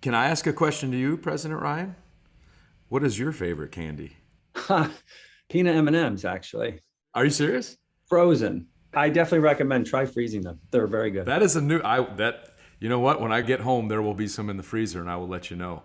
Can I ask a question to you, President Ryan? What is your favorite candy? Peanut M&Ms, actually. Are you serious? Frozen. I definitely recommend try freezing them. They're very good. That is a new you know what? When I get home there will be some in the freezer and I will let you know.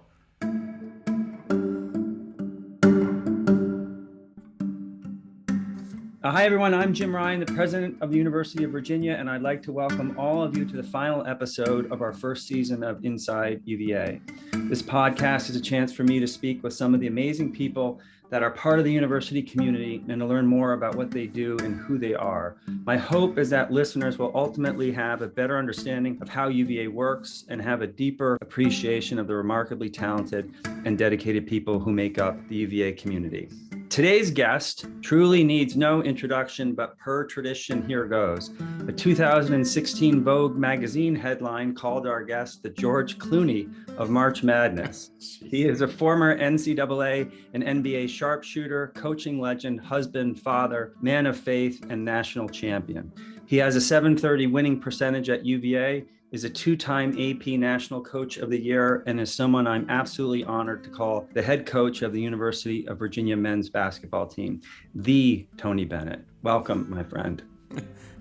Hi, everyone. I'm Jim Ryan, the president of the University of Virginia, and I'd like to welcome all of you to the final episode of our first season of Inside UVA. This podcast is a chance for me to speak with some of the amazing people that are part of the university community and to learn more about what they do and who they are. My hope is that listeners will ultimately have a better understanding of how UVA works and have a deeper appreciation of the remarkably talented and dedicated people who make up the UVA community. Today's guest truly needs no introduction, but per tradition, here goes. A 2016 Vogue magazine headline called our guest the George Clooney of March Madness. He is a former NCAA and NBA sharpshooter, coaching legend, husband, father, man of faith, and national champion. He has a .730 winning percentage at UVA, is a two-time AP National Coach of the Year, and is someone I'm absolutely honored to call the head coach of the University of Virginia men's basketball team, the Tony Bennett. Welcome, my friend.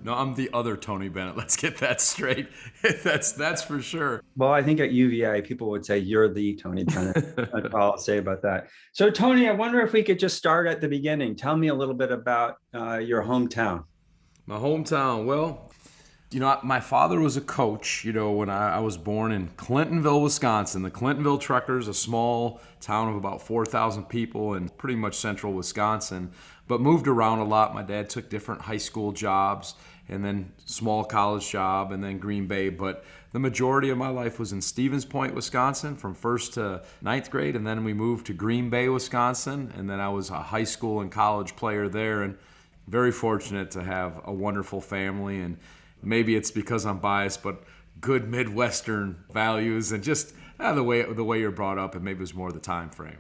No, I'm the other Tony Bennett. Let's get that straight. That's for sure. Well, I think at UVA, people would say you're the Tony Bennett. That's all I'll say about that. So, Tony, I wonder if we could just start at the beginning. Tell me a little bit about your hometown. My hometown, well, you know, my father was a coach, you know, when I was born in Clintonville, Wisconsin. The Clintonville Truckers, a small town of about 4,000 people in pretty much central Wisconsin, but moved around a lot. My dad took different high school jobs and then small college job and then Green Bay. But the majority of my life was in Stevens Point, Wisconsin from 1st to 9th grade. And then we moved to Green Bay, Wisconsin. And then I was a high school and college player there, and very fortunate to have a wonderful family. And maybe it's because I'm biased, but good Midwestern values and just the way you're brought up, and maybe it was more the time frame.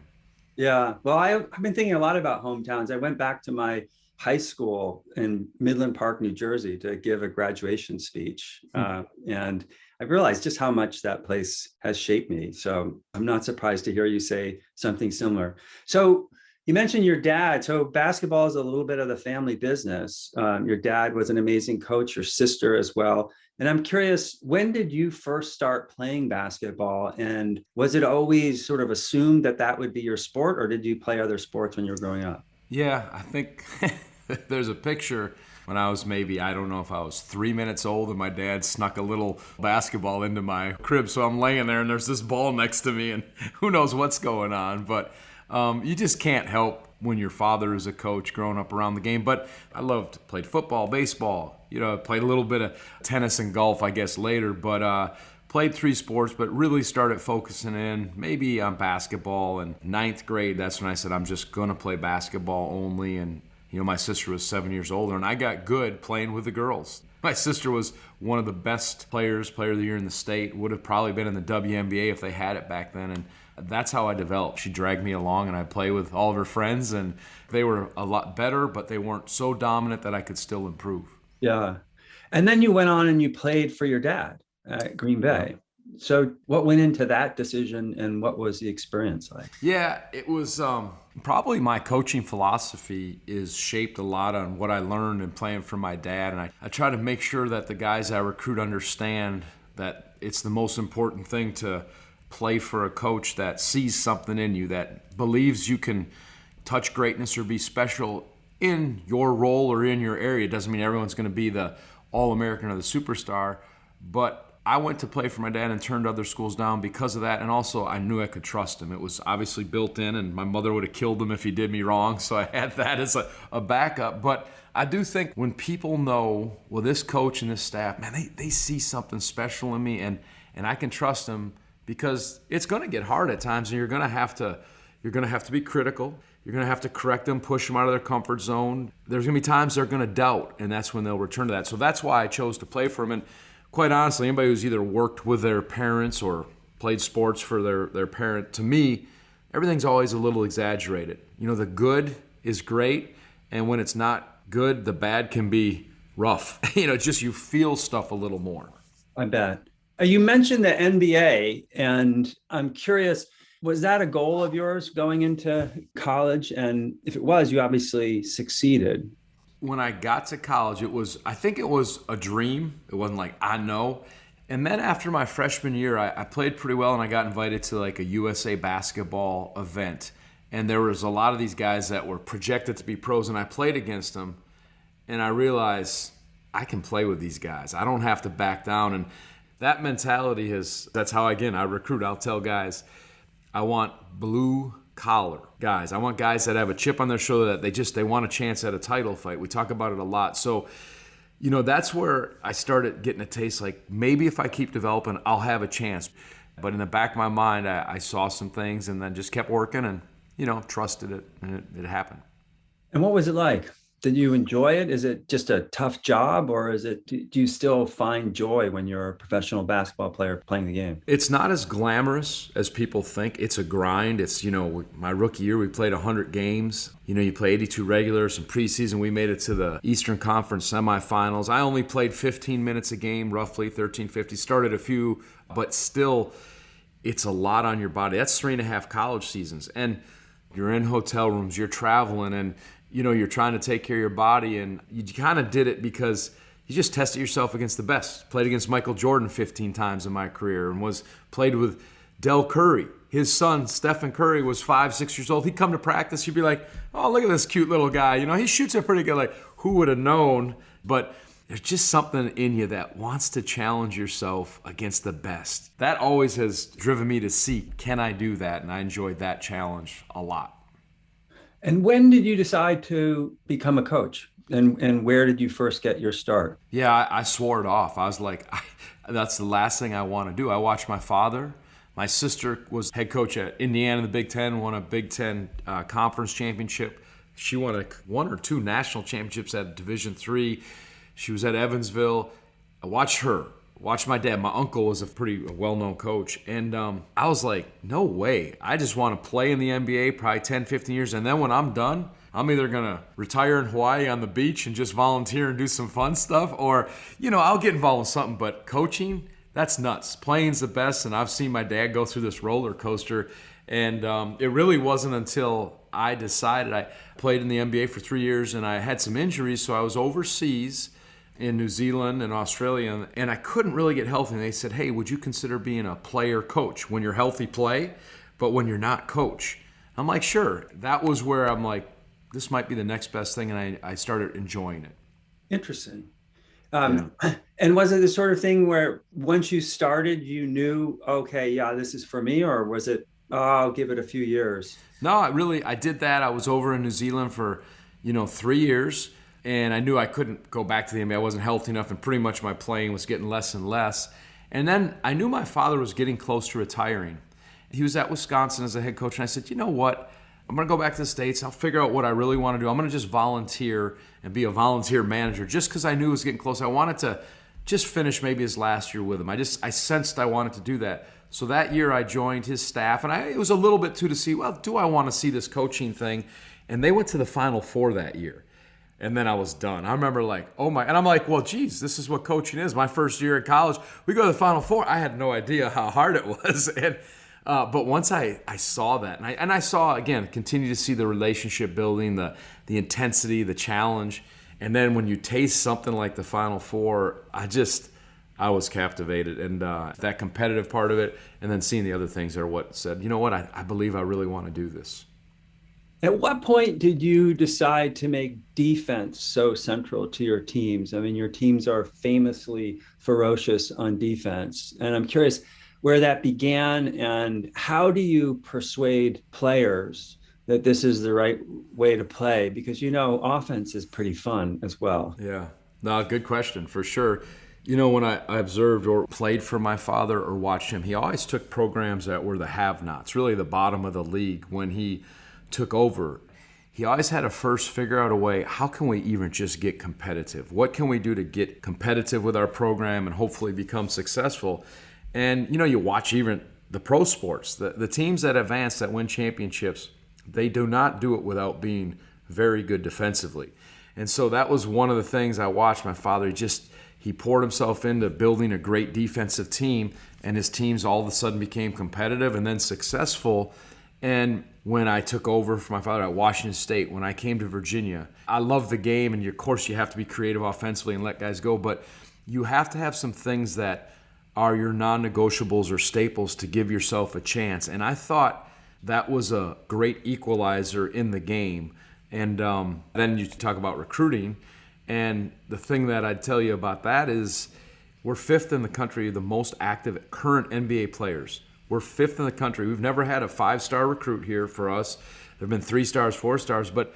Yeah, well, I've been thinking a lot about hometowns. I went back to my high school in Midland Park, New Jersey, to give a graduation speech, and I realized just how much that place has shaped me. So I'm not surprised to hear you say something similar. So you mentioned your dad. So basketball is a little bit of the family business. Your dad was an amazing coach, your sister as well. And I'm curious, when did you first start playing basketball? And was it always sort of assumed that that would be your sport, or did you play other sports when you were growing up? Yeah, I think there's a picture when I was maybe, I don't know if I was 3 minutes old, and my dad snuck a little basketball into my crib. So I'm laying there and there's this ball next to me and who knows what's going on. But you just can't help when your father is a coach growing up around the game. But I played football, baseball, you know, played a little bit of tennis and golf, I guess, later. But played 3 sports, but really started focusing in maybe on basketball. In 9th grade, that's when I said, I'm just going to play basketball only. And, you know, my sister was 7 years older, and I got good playing with the girls. My sister was one of the best player of the year in the state, would have probably been in the WNBA if they had it back then. And that's how I developed. She dragged me along, and I played with all of her friends, and they were a lot better, but they weren't so dominant that I could still improve. Yeah. And then you went on and you played for your dad at Green Bay. So what went into that decision, and what was the experience like? Yeah, it was probably my coaching philosophy is shaped a lot on what I learned in playing for my dad. And I try to make sure that the guys I recruit understand that it's the most important thing to play for a coach that sees something in you, that believes you can touch greatness or be special in your role or in your area. It doesn't mean everyone's going to be the All-American or the superstar, but I went to play for my dad and turned other schools down because of that, and also I knew I could trust him. It was obviously built in, and my mother would have killed him if he did me wrong, so I had that as a backup. But I do think when people know, well, this coach and this staff, man, they see something special in me, and I can trust them, because it's going to get hard at times, and you're going to have to be critical. You're going to have to correct them, push them out of their comfort zone. There's going to be times they're going to doubt, and that's when they'll return to that. So that's why I chose to play for them. And quite honestly, anybody who's either worked with their parents or played sports for their parent, to me, everything's always a little exaggerated. You know, the good is great, and when it's not good, the bad can be rough. You know, just you feel stuff a little more. I bet. You mentioned the NBA, and I'm curious, was that a goal of yours going into college? And if it was, you obviously succeeded. When I got to college, I think it was a dream. It wasn't like, I know. And then after my freshman year, I played pretty well and I got invited to like a USA basketball event. And there was a lot of these guys that were projected to be pros, and I played against them. And I realized I can play with these guys. I don't have to back down. And that mentality that's how, again, I recruit. I'll tell guys, I want blue collar guys. I want guys that have a chip on their shoulder, that they want a chance at a title fight. We talk about it a lot. So, that's where I started getting a taste, like maybe if I keep developing, I'll have a chance. But in the back of my mind, I saw some things and then just kept working and, trusted it, and it happened. And what was it like? Did you enjoy it? Is it just a tough job, or do you still find joy when you're a professional basketball player playing the game? It's not as glamorous as people think. It's a grind. It's, my rookie year, we played 100 games. You play 82 regulars, some preseason. We made it to the Eastern Conference semifinals. I only played 15 minutes a game, roughly 1350. Started a few, but still, it's a lot on your body. That's 3.5 college seasons. And you're in hotel rooms, you're traveling, and you're trying to take care of your body, and you kind of did it because you just tested yourself against the best. Played against Michael Jordan 15 times in my career, and played with Del Curry. His son, Stephen Curry, was 5, 6 years old. He'd come to practice, you'd be like, oh, look at this cute little guy. He shoots it pretty good. Like, who would have known? But there's just something in you that wants to challenge yourself against the best. That always has driven me to see, can I do that? And I enjoyed that challenge a lot. And when did you decide to become a coach? And where did you first get your start? Yeah, I swore it off. I was like, that's the last thing I want to do. I watched my father. My sister was head coach at Indiana in the Big Ten, won a Big Ten conference championship. She won 1 or 2 national championships at Division III. She was at Evansville. I watched her. Watched my dad. My uncle was a pretty well-known coach. And I was like, no way. I just want to play in the NBA probably 10, 15 years. And then when I'm done, I'm either going to retire in Hawaii on the beach and just volunteer and do some fun stuff, or, I'll get involved in something. But coaching, that's nuts. Playing's the best. And I've seen my dad go through this roller coaster. And it really wasn't until I decided. I played in the NBA for 3 years, and I had some injuries, so I was overseas in New Zealand and Australia, and I couldn't really get healthy. And they said, hey, would you consider being a player coach? When you're healthy, play, but when you're not, coach. I'm like, sure. That was where I'm like, this might be the next best thing, and I started enjoying it. Interesting. And was it the sort of thing where once you started, you knew, okay, yeah, this is for me, or was it, I'll give it a few years? No, I did that. I was over in New Zealand for, 3 years. And I knew I couldn't go back to the NBA. I wasn't healthy enough, and pretty much my playing was getting less and less. And then I knew my father was getting close to retiring. He was at Wisconsin as a head coach, and I said, you know what? I'm going to go back to the States. I'll figure out what I really want to do. I'm going to just volunteer and be a volunteer manager just because I knew it was getting close. I wanted to just finish maybe his last year with him. I sensed I wanted to do that. So that year I joined his staff, and it was a little bit too to see, well, do I want to see this coaching thing? And they went to the Final Four that year. And then I was done. I remember like, oh my, and I'm like, well, geez, this is what coaching is. My first year in college, we go to the Final Four. I had no idea how hard it was. And but once I saw that, and I saw, again, continue to see the relationship building, the intensity, the challenge. And then when you taste something like the Final Four, I was captivated. And that competitive part of it, and then seeing the other things are what said, you know what, I believe I really want to do this. At what point did you decide to make defense so central to your teams? I mean, your teams are famously ferocious on defense. And I'm curious where that began, and how do you persuade players that this is the right way to play? Because, offense is pretty fun as well. Yeah, no, good question, for sure. When I observed or played for my father or watched him, he always took programs that were the have-nots, really the bottom of the league. When he took over, he always had to first figure out a way, how can we even just get competitive? What can we do to get competitive with our program and hopefully become successful? And, you watch even the pro sports, the teams that advance, that win championships, they do not do it without being very good defensively. And so that was one of the things I watched my father. He he poured himself into building a great defensive team, and his teams all of a sudden became competitive and then successful. And when I took over for my father at Washington State, when I came to Virginia, I love the game, and of course you have to be creative offensively and let guys go, but you have to have some things that are your non-negotiables or staples to give yourself a chance. And I thought that was a great equalizer in the game. And then you talk about recruiting, and the thing that I'd tell you about that is we're fifth in the country, the most active current NBA players. We're fifth in the country. We've never had a 5-star recruit here for us. There have been 3 stars, 4 stars, but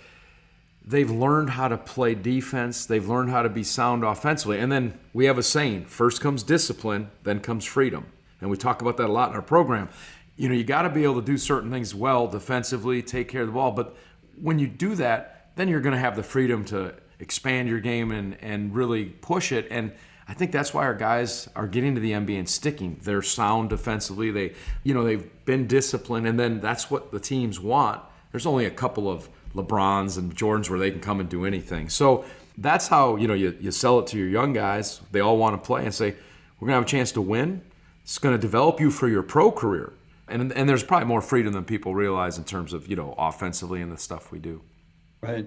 they've learned how to play defense. They've learned how to be sound offensively. And then we have a saying, first comes discipline, then comes freedom. And we talk about that a lot in our program. You got to be able to do certain things well defensively, take care of the ball. But when you do that, then you're going to have the freedom to expand your game and really push it. And I think that's why our guys are getting to the NBA and sticking. They're sound defensively. They've been disciplined, and then that's what the teams want. There's only a couple of LeBrons and Jordans where they can come and do anything. So that's how you sell it to your young guys. They all want to play and say, we're going to have a chance to win. It's going to develop you for your pro career. And there's probably more freedom than people realize in terms of, offensively and the stuff we do. Right.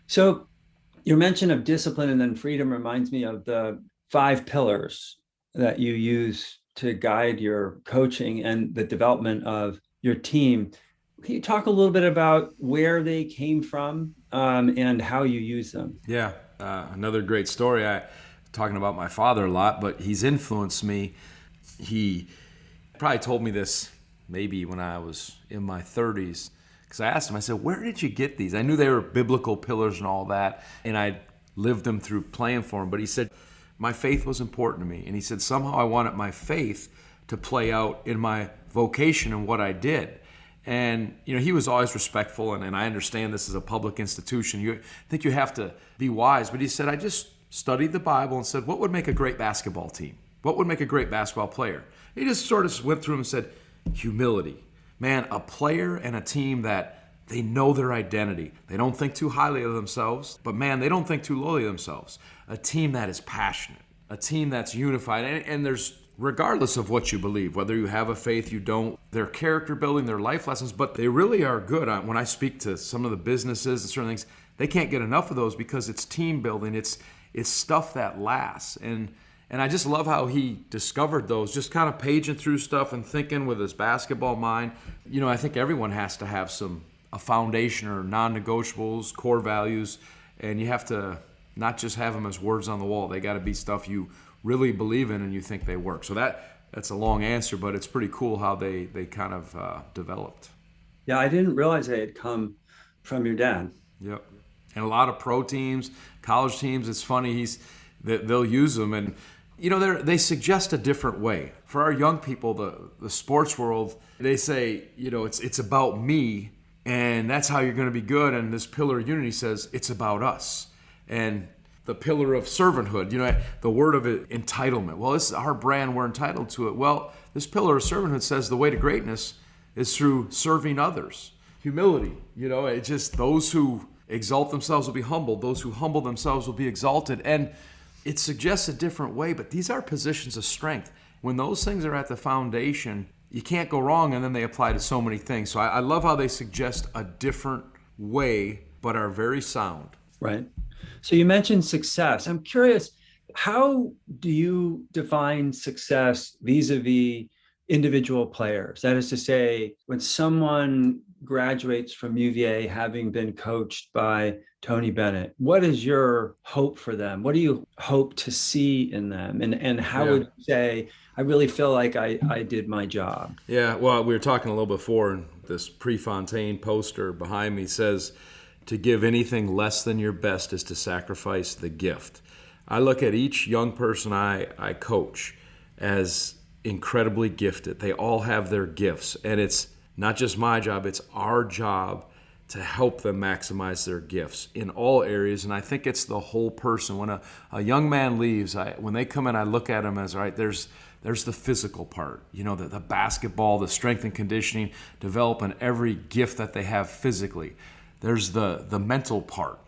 So your mention of discipline and then freedom reminds me of the 5 pillars that you use to guide your coaching and the development of your team. Can you talk a little bit about where they came from and how you use them? Yeah, another great story. I'm talking about my father a lot, but he's influenced me. He probably told me this maybe when I was in my 30s, because I asked him, I said, where did you get these? I knew they were biblical pillars and all that, and I lived them through playing for him, but he said, my faith was important to me. And he said, somehow I wanted my faith to play out in my vocation and what I did. And, he was always respectful, and I understand this is a public institution. I think you have to be wise. But he said, I just studied the Bible and said, what would make a great basketball team? What would make a great basketball player? He just sort of went through them and said, humility. Man, a player and a team that they know their identity. They don't think too highly of themselves, but man, they don't think too lowly of themselves. A team that is passionate, a team that's unified, and there's, regardless of what you believe, whether you have a faith, you don't, their character building, their life lessons, but they really are good. When I speak to some of the businesses and certain things, they can't get enough of those because it's team building, it's stuff that lasts. And I just love how he discovered those, just kind of paging through stuff and thinking with his basketball mind. I think everyone has to have a foundation or non-negotiables, core values, and you have to not just have them as words on the wall. They got to be stuff you really believe in and you think they work. So that's a long answer, but it's pretty cool how they kind of developed. Yeah, I didn't realize they had come from your dad. Yep. And a lot of pro teams, college teams, it's funny, they'll use them, and they suggest a different way. For our young people, the sports world, they say, it's about me, and that's how you're going to be good. And this pillar of unity says it's about us. And the pillar of servanthood, the word of it, entitlement. Well, this is our brand, we're entitled to it. Well, this pillar of servanthood says the way to greatness is through serving others. Humility, it's just those who exalt themselves will be humbled. Those who humble themselves will be exalted. And it suggests a different way, but these are positions of strength. When those things are at the foundation, you can't go wrong, and then they apply to so many things. So I love how they suggest a different way, but are very sound. Right. So you mentioned success. I'm curious, how do you define success vis-a-vis individual players? That is to say, when someone graduates from UVA having been coached by Tony Bennett, what is your hope for them? What do you hope to see in them? And how would you say, I really feel like I did my job? Yeah, well, we were talking a little before, and this Prefontaine poster behind me says, to give anything less than your best is to sacrifice the gift. I look at each young person I coach as incredibly gifted. They all have their gifts, and it's not just my job, it's our job to help them maximize their gifts in all areas. And I think it's the whole person. When a young man leaves, when they come in, I look at them as, all right, there's the physical part, the basketball, the strength and conditioning, developing every gift that they have physically. There's the mental part.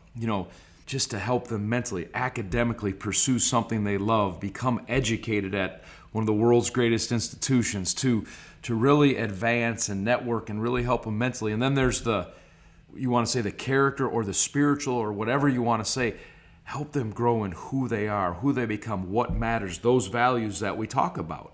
just to help them mentally, academically pursue something they love, become educated at one of the world's greatest institutions, to really advance and network and really help them mentally. And then there's you want to say the character or the spiritual or whatever you want to say, help them grow in who they are, who they become, what matters, those values that we talk about.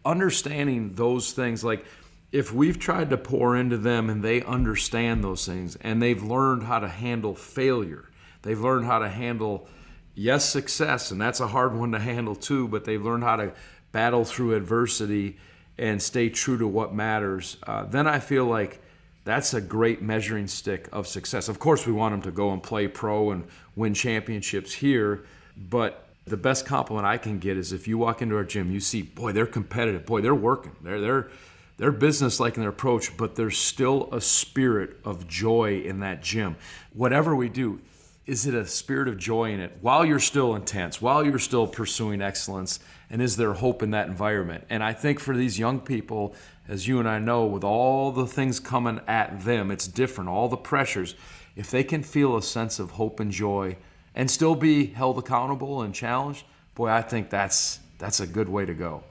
Understanding those things, like if we've tried to pour into them and they understand those things and they've learned how to handle failure, they've learned how to handle, yes, success, and that's a hard one to handle too, but they've learned how to battle through adversity and stay true to what matters, then I feel like that's a great measuring stick of success. Of course, we want them to go and play pro and win championships here, but the best compliment I can get is if you walk into our gym, you see, boy, they're competitive, boy, they're working, they're business-like in their approach, but there's still a spirit of joy in that gym. Whatever we do, is it a spirit of joy in it while you're still intense, while you're still pursuing excellence, and is there hope in that environment? And I think for these young people, as you and I know, with all the things coming at them, it's different, all the pressures. If they can feel a sense of hope and joy and still be held accountable and challenged, boy, I think that's a good way to go.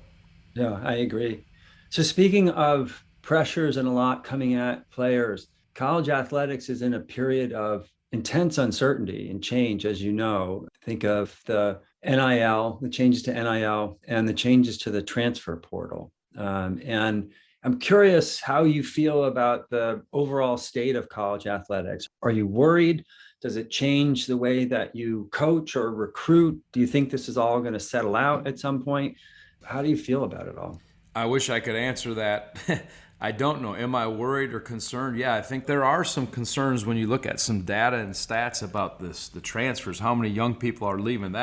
Yeah, I agree. So speaking of pressures and a lot coming at players, college athletics is in a period of intense uncertainty and change, as you know. Think of the NIL, the changes to NIL, and the changes to the transfer portal. And I'm curious how you feel about the overall state of college athletics. Are you worried? Does it change the way that you coach or recruit? Do you think this is all going to settle out at some point? How do you feel about it all? I wish I could answer that. I don't know. Am I worried or concerned? Yeah, I think there are some concerns when you look at some data and stats about the transfers, how many young people are leaving.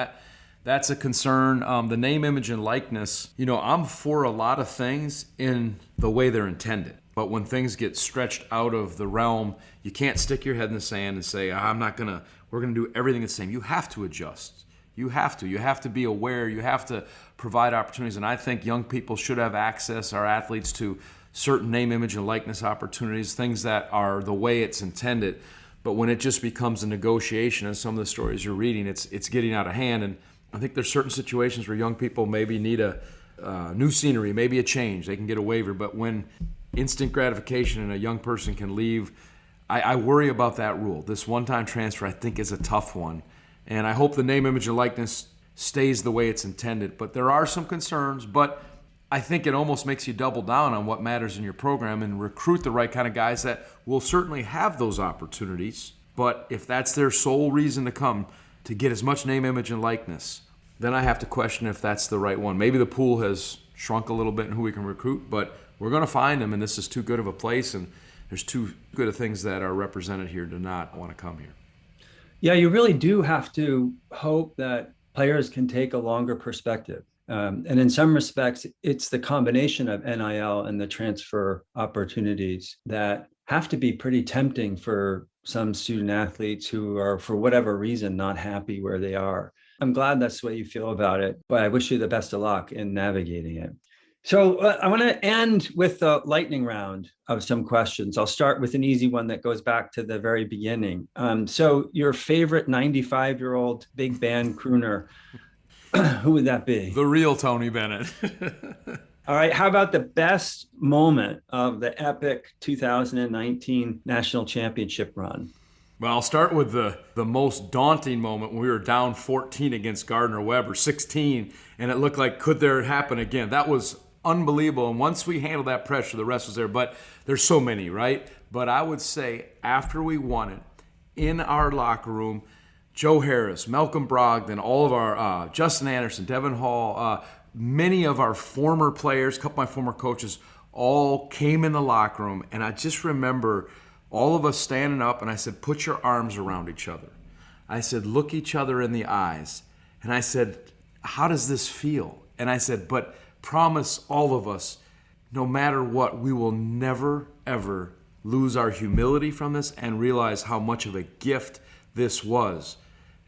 That's a concern. The name, image, and likeness, I'm for a lot of things in the way they're intended. But when things get stretched out of the realm, you can't stick your head in the sand and say, we're going to do everything the same. You have to adjust. You have to be aware. You have to provide opportunities. And I think young people should have access, our athletes, to certain name, image, and likeness opportunities, things that are the way it's intended. But when it just becomes a negotiation, and some of the stories you're reading, it's getting out of hand. And I think there's certain situations where young people maybe need a new scenery, maybe a change. They can get a waiver. But when instant gratification and a young person can leave, I worry about that rule. This one-time transfer, I think, is a tough one. And I hope the name, image, and likeness stays the way it's intended. But there are some concerns, but I think it almost makes you double down on what matters in your program and recruit the right kind of guys that will certainly have those opportunities. But if that's their sole reason to come, to get as much name, image, and likeness, then I have to question if that's the right one. Maybe the pool has shrunk a little bit in who we can recruit, but we're going to find them, and this is too good of a place, and there's too good of things that are represented here to not want to come here. Yeah, you really do have to hope that players can take a longer perspective. And in some respects, it's the combination of NIL and the transfer opportunities that have to be pretty tempting for some student athletes who are, for whatever reason, not happy where they are. I'm glad that's the way you feel about it, but I wish you the best of luck in navigating it. So I want to end with a lightning round of some questions. I'll start with an easy one that goes back to the very beginning. So your favorite 95-year-old big band crooner, who would that be? The real Tony Bennett. All right. How about the best moment of the epic 2019 National Championship run? Well, I'll start with the most daunting moment when we were down 14 against Gardner-Webb, or 16, and it looked like, could there happen again? That was unbelievable. And once we handled that pressure, the rest was there. But there's so many, right? But I would say after we won it, in our locker room, Joe Harris, Malcolm Brogdon, all of our, Justin Anderson, Devin Hall, many of our former players, a couple of my former coaches, all came in the locker room. And I just remember all of us standing up, and I said, put your arms around each other. I said, look each other in the eyes. And I said, how does this feel? And I said, but promise all of us, no matter what, we will never, ever lose our humility from this and realize how much of a gift this was.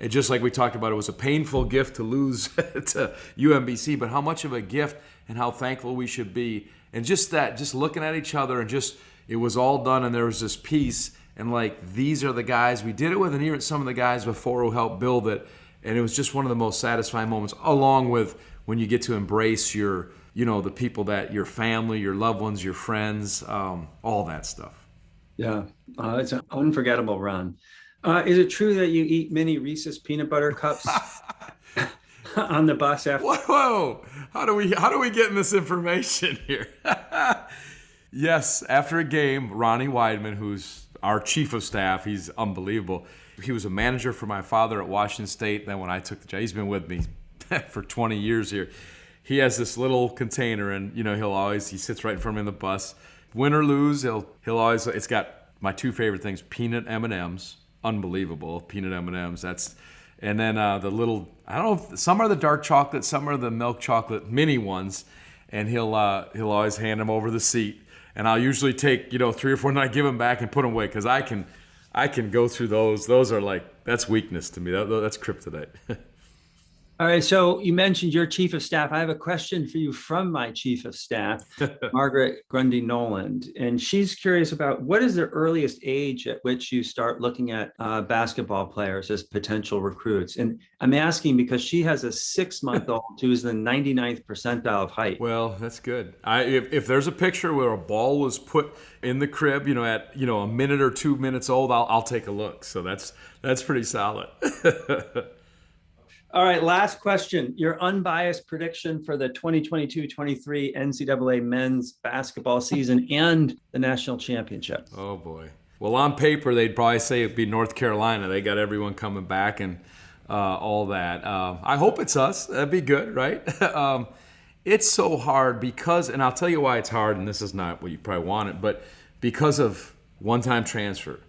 And just like we talked about, it was a painful gift to lose to UMBC, but how much of a gift and how thankful we should be. And just that, just looking at each other, and just, it was all done, and there was this peace. And like, these are the guys, we did it with, and here are some of the guys before who helped build it. And it was just one of the most satisfying moments, along with when you get to embrace your, the people that your family, your loved ones, your friends, all that stuff. Yeah, it's an unforgettable run. Is it true that you eat mini Reese's peanut butter cups on the bus after? Whoa! How do we get in this information here? Yes, after a game, Ronnie Weidman, who's our chief of staff, he's unbelievable. He was a manager for my father at Washington State. Then when I took the job, he's been with me for 20 years here. He has this little container, and he sits right in front of me in the bus. Win or lose, he'll always. It's got my two favorite things: peanut M&Ms, unbelievable peanut M&Ms. And then the little, I don't know, some are the dark chocolate, some are the milk chocolate mini ones, and he'll always hand them over the seat. And I'll usually take 3 or 4, and I give them back and put them away because I can go through those. Those are like, that's weakness to me. That's kryptonite. All right, so you mentioned your chief of staff. I have a question for you from my chief of staff, Margaret Grundy Noland. And she's curious about what is the earliest age at which you start looking at basketball players as potential recruits? And I'm asking because she has a 6-month-old who's the 99th percentile of height. Well, that's good. If there's a picture where a ball was put in the crib, at a minute or 2 minutes old, I'll take a look. So that's pretty solid. All right, last question. Your unbiased prediction for the 2022-23 NCAA men's basketball season and the national championship. Oh, boy. Well, on paper, they'd probably say it'd be North Carolina. They got everyone coming back and all that. I hope it's us. That'd be good, right? It's so hard because, and I'll tell you why it's hard, and this is not what you probably wanted, but because of one-time transfer.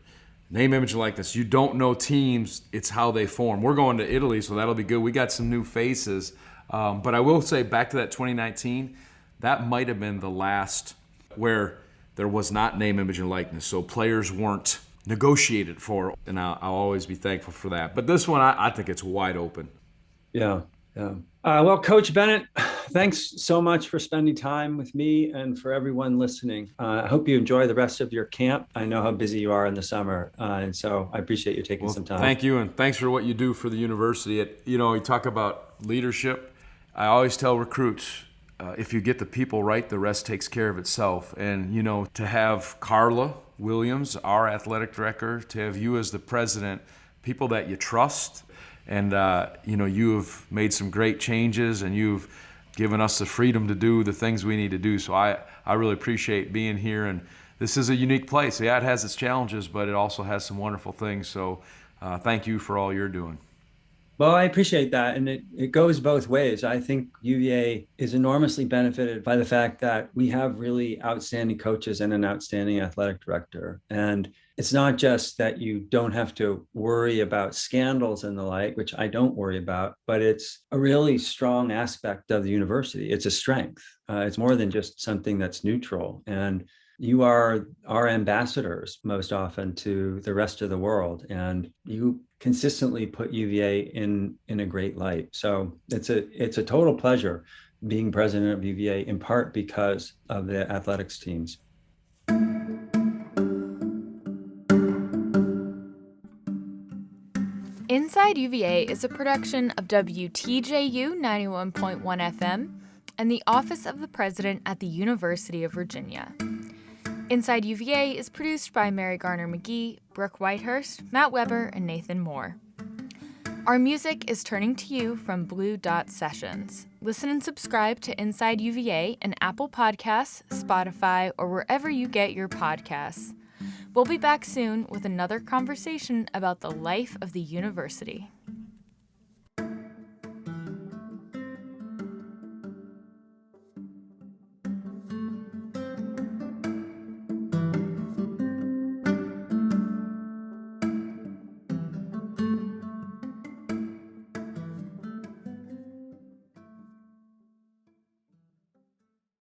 Name, image, and likeness. You don't know teams. It's how they form. We're going to Italy, so that'll be good. We got some new faces. But I will say, back to that 2019, that might have been the last where there was not name, image, and likeness. So players weren't negotiated for, and I'll always be thankful for that. But this one, I think it's wide open. Yeah. Well, Coach Bennett, thanks so much for spending time with me and for everyone listening. I hope you enjoy the rest of your camp. I know how busy you are in the summer, and so I appreciate you taking some time. Thank you, and thanks for what you do for the university. You talk about leadership. I always tell recruits, if you get the people right, the rest takes care of itself. And, to have Carla Williams, our athletic director, to have you as the president, people that you trust. And, you have made some great changes, and you've given us the freedom to do the things we need to do. So I really appreciate being here. And this is a unique place. Yeah, it has its challenges, but it also has some wonderful things. So thank you for all you're doing. Well, I appreciate that. And it goes both ways. I think UVA is enormously benefited by the fact that we have really outstanding coaches and an outstanding athletic director. And it's not just that you don't have to worry about scandals and the like, which I don't worry about, but it's a really strong aspect of the university. It's a strength. It's more than just something that's neutral. And you are our ambassadors most often to the rest of the world, and you consistently put UVA in a great light. So it's a total pleasure being president of UVA, in part because of the athletics teams. Inside UVA is a production of WTJU 91.1 FM and the Office of the President at the University of Virginia. Inside UVA is produced by Mary Garner McGee, Brooke Whitehurst, Matt Weber, and Nathan Moore. Our music is Turning to You from Blue Dot Sessions. Listen and subscribe to Inside UVA in Apple Podcasts, Spotify, or wherever you get your podcasts. We'll be back soon with another conversation about the life of the university.